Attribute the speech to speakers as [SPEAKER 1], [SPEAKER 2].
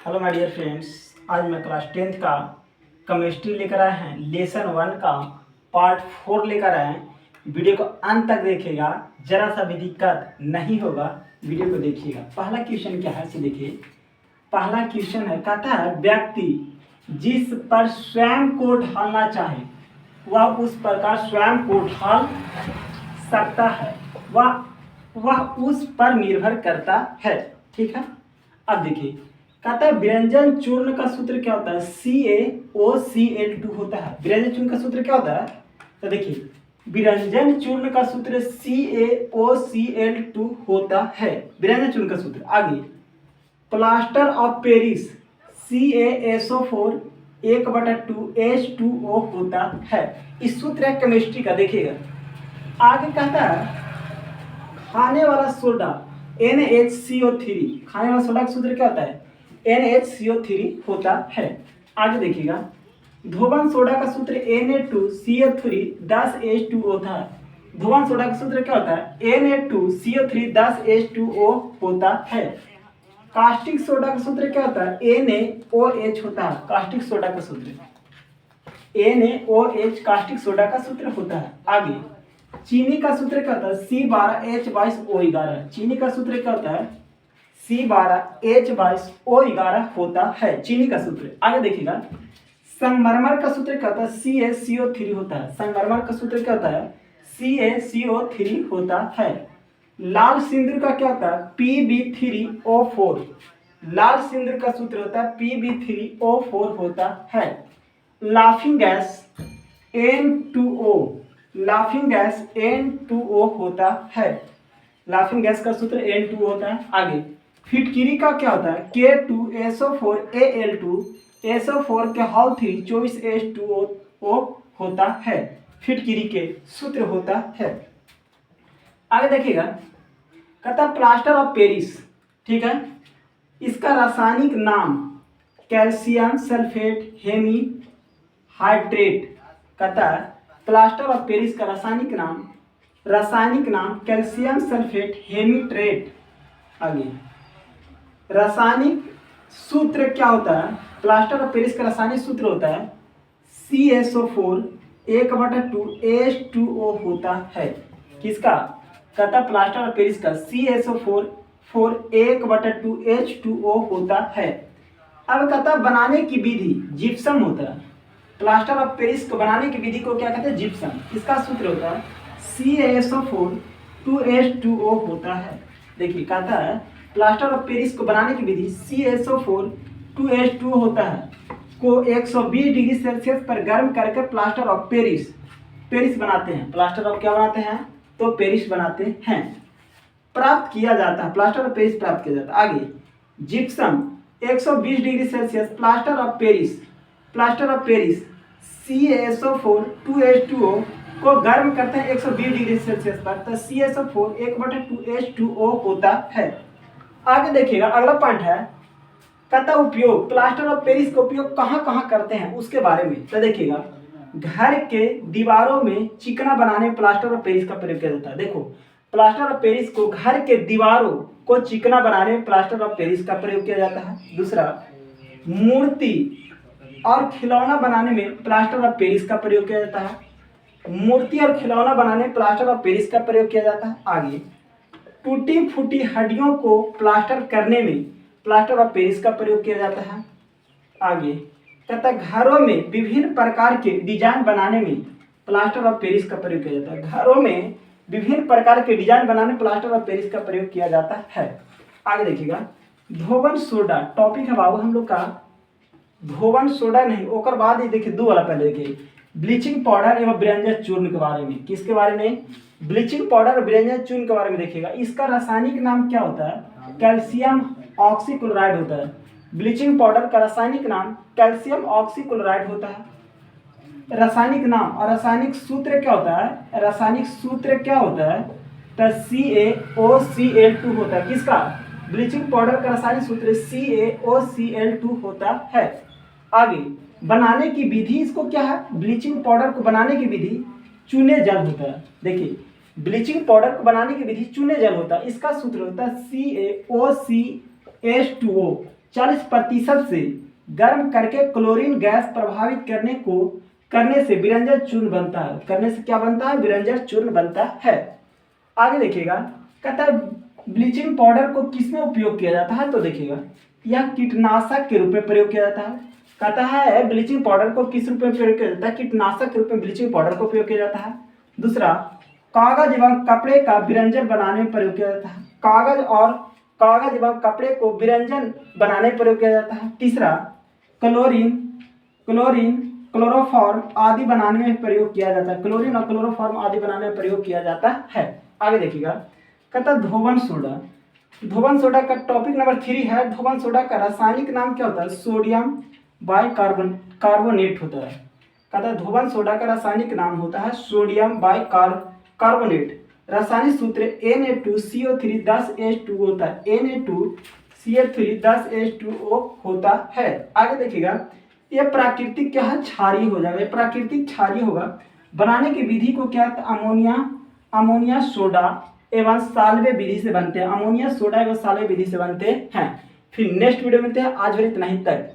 [SPEAKER 1] Hello my dear friends. आज मैं class 10th का केमिस्ट्री लेकर आए हैं। लेसन 1 का पार्ट 4 लेकर आए हैं। वीडियो को अंत तक देखिएगा, जरा सा भी दिक्कत नहीं होगा। वीडियो को देखिएगा। पहला क्वेश्चन क्या है, से देखिए। पहला क्वेश्चन है, कहता है व्यक्ति जिस पर स्वयं को ढालना चाहे वह उस प्रकार स्वयं को ढाल सकता है, वह उस पर निर्भर करता है। ठीक है। अब देखिए, कहता है व्यंजन चूर्ण का सूत्र क्या होता है, CaOCl2 होता है। व्यंजन चूर्ण का सूत्र क्या होता है, तो देखिए व्यंजन चूर्ण का सूत्र CaOCl2 होता है। व्यंजन चूर्ण का सूत्र। आगे plaster of Paris CaSO4 1/2H2O होता है। इस सूत्र है केमिस्ट्री का। देखिएगा आगे कहता है खाने वाला सोडा NaHCO3, खाने वाला सोडा का सूत्र क्या होता है, NaHCO3 होता है। आगे देखिएगा धोवन सोडा का सूत्र Na2CO3 10H2O होता है। धोवन सोडा का सूत्र क्या होता है, Na2CO3 10H2O होता है। कास्टिक सोडा का सूत्र क्या होता है, NaOH होता है। कास्टिक सोडा का सूत्र NaOH कास्टिक सोडा का सूत्र होता है। आगे चीनी का सूत्र क्या होता है, C12H22O11। चीनी का सूत्र क्या होता है, C12H22O11 होता है चीनी का सूत्र। आगे देखिएगा संगमरमर का सूत्र क्या होता है, CaCO3 होता है। संगमरमर का सूत्र क्या होता है, CaCO3 होता है। लाल सिंदूर का क्या होता है, Pb3O4। लाल सिंदूर का सूत्र होता है Pb3O4 होता है। Laughing gas N2O, laughing gas N2O होता है। लाफिंग गैस का सूत्र N2O होता है। आगे फिटकिरी का क्या होता है, K2SO4Al2 SO4 के होल 3 24H2O होता है। फिटकिरी के सूत्र होता है। आगे देखिएगा कहता प्लास्टर ऑफ पेरिस। ठीक है, इसका रासायनिक नाम कैल्शियम सल्फेट हेमी हाइड्रेट। कहता है प्लास्टर ऑफ पेरिस का रासायनिक नाम कैल्शियम सल्फेट हेमीट्रेट। आगे रासायनिक सूत्र क्या होता है, प्लास्टर ऑफ पेरिस का रासायनिक सूत्र होता है CaSO4 1/2H2O होता है। किसका, कहता प्लास्टर ऑफ पेरिस का CaSO4 1/2H2O होता है। अब कहता बनाने की विधि जिप्सम होता है। प्लास्टर ऑफ पेरिस को बनाने की विधि को क्या कहते हैं, जिप्सम। इसका सूत्र होता है CaSO4 2H2O होता है। देखिए कहता है प्लास्टर ऑफ पेरिस को बनाने की विधि CaSO4 2H2O होता है को 120 डिग्री सेल्सियस पर गर्म करके प्लास्टर ऑफ पेरिस बनाते हैं। प्लास्टर ऑफ क्या बनाते हैं, तो पेरिस बनाते हैं, प्राप्त किया जाता है। प्लास्टर ऑफ पेरिस प्राप्त किया जाता है। आगे gypsum 120 degree Celsius plaster of Paris CaSO4 2H2O को गर्म करते हैं 120 डिग्री सेल्सियस पर, तो CaSO4 1/2H2O होता है। आगे देखिएगा अगला पॉइंट है, कहता उपयोग प्लास्टर ऑफ पेरिस का उपयोग कहाँ कहाँ करते हैं उसके बारे में। तो देखिएगा घर के दीवारों में चिकना बनाने प्लास्टर ऑफ पेरिस का प्रयोग किया जाता है। देखो प्लास्टर ऑफ पेरिस को घर के दीवारों को चिकना बनाने में प्लास्टर ऑफ पेरिस का प्रयोग किया जाता है। दूसरा मूर्ति और खिलौना बनाने में प्लास्टर ऑफ पेरिस का प्रयोग किया जाता है। मूर्ति और खिलौना बनाने में प्लास्टर ऑफ पेरिस का प्रयोग किया जाता है। आगे टूटी फूटी हड्डियों को प्लास्टर करने में प्लास्टर ऑफ पेरिस का प्रयोग किया जाता है। आगे कहता घरों में विभिन्न प्रकार के डिजाइन बनाने में प्लास्टर ऑफ पेरिस का प्रयोग किया जाता है। घरों में विभिन्न प्रकार के डिजाइन बनाने में प्लास्टर ऑफ पेरिस का प्रयोग किया जाता है। आगे देखिएगा धोवन सोडा टॉपिक है बाबू हम लोग का, धोवन सोडा नहीं, ओकर बाद ही देखिए 2 वाला पहले देखिए ब्लीचिंग पाउडर एवं व्यंजन चूर्ण के बारे में। किसके बारे में, ब्लीचिंग पाउडर और व्यंजन चूर्ण के बारे में देखिएगा। इसका रासायनिक नाम क्या होता है, कैल्शियम ऑक्सीक्लोराइड होता है। ब्लीचिंग पाउडर का रासायनिक नाम कैल्शियम ऑक्सीक्लोराइड होता है। रासायनिक नाम और रासायनिक सूत्र क्या होता है, रासायनिक सूत्र क्या होता है, तो CaOCl2 होता है। किसका, ब्लीचिंग पाउडर का रासायनिक सूत्र CaOCl2 होता है। आगे बनाने की विधि इसको क्या है, ब्लीचिंग पाउडर को बनाने की विधि चूने जल होता है। देखिए ब्लीचिंग पाउडर को बनाने की विधि चूने जल होता है। इसका सूत्र होता है CaOCH2O। 40% से गर्म करके क्लोरीन गैस प्रभावित करने से विरंजन चूर्ण बनता है। करने से क्या बनता है? विरंजन चूर्ण बनता है। आगे देखिएगा, कहता है ब्लीचिंग पाउडर को किसमें उपयोग किया जाता है? तो देखिएगा, यह कीटनाशक के रूप में प्रयोग किया जाता है। कहता है ब्लीचिंग पाउडर को किस रूप में प्रयोग किया जाता है? कीटनाशक के रूप में ब्लीचिंग पाउडर को प्रयोग किया जाता है। दूसरा, कागज एवं कपड़े का विरंजन बनाने में प्रयोग किया जाता है। कागज एवं कपड़े को विरंजन बनाने में प्रयोग किया जाता है। तीसरा, क्लोरीन क्लोरोफॉर्म आदि बनाने में प्रयोग किया जाता है। क्लोरीन और क्लोरोफॉर्म आदि बनाने में प्रयोग किया जाता है। आगे देखिएगा, कहता है धोवन सोडा। धोवन सोडा का टॉपिक नंबर 3 है। धोवन सोडा का रासायनिक नाम क्या होता है? सोडियम बाइकार्बोनेट होता है। कहता है धोवन सोडा का रासायनिक नाम होता है सोडियम बाइकार्बोनेट। रासायनिक सूत्र Na2CO3 10H2O होता है। Na2CO3 10H2O होता है। आगे देखिएगा, यह प्राकृतिक क्या है? क्षारीय हो जाएगा। प्राकृतिक क्षारीय होगा। बनाने की विधि को क्या है? अमोनिया सोडा एवं साल्वे विधि से बनते हैं। अमोनिया सोडा एवं साल्वे विधि से बनते हैं। फिर नेक्स्ट वीडियो में मिलते हैं। आज फिर इतना ही तक।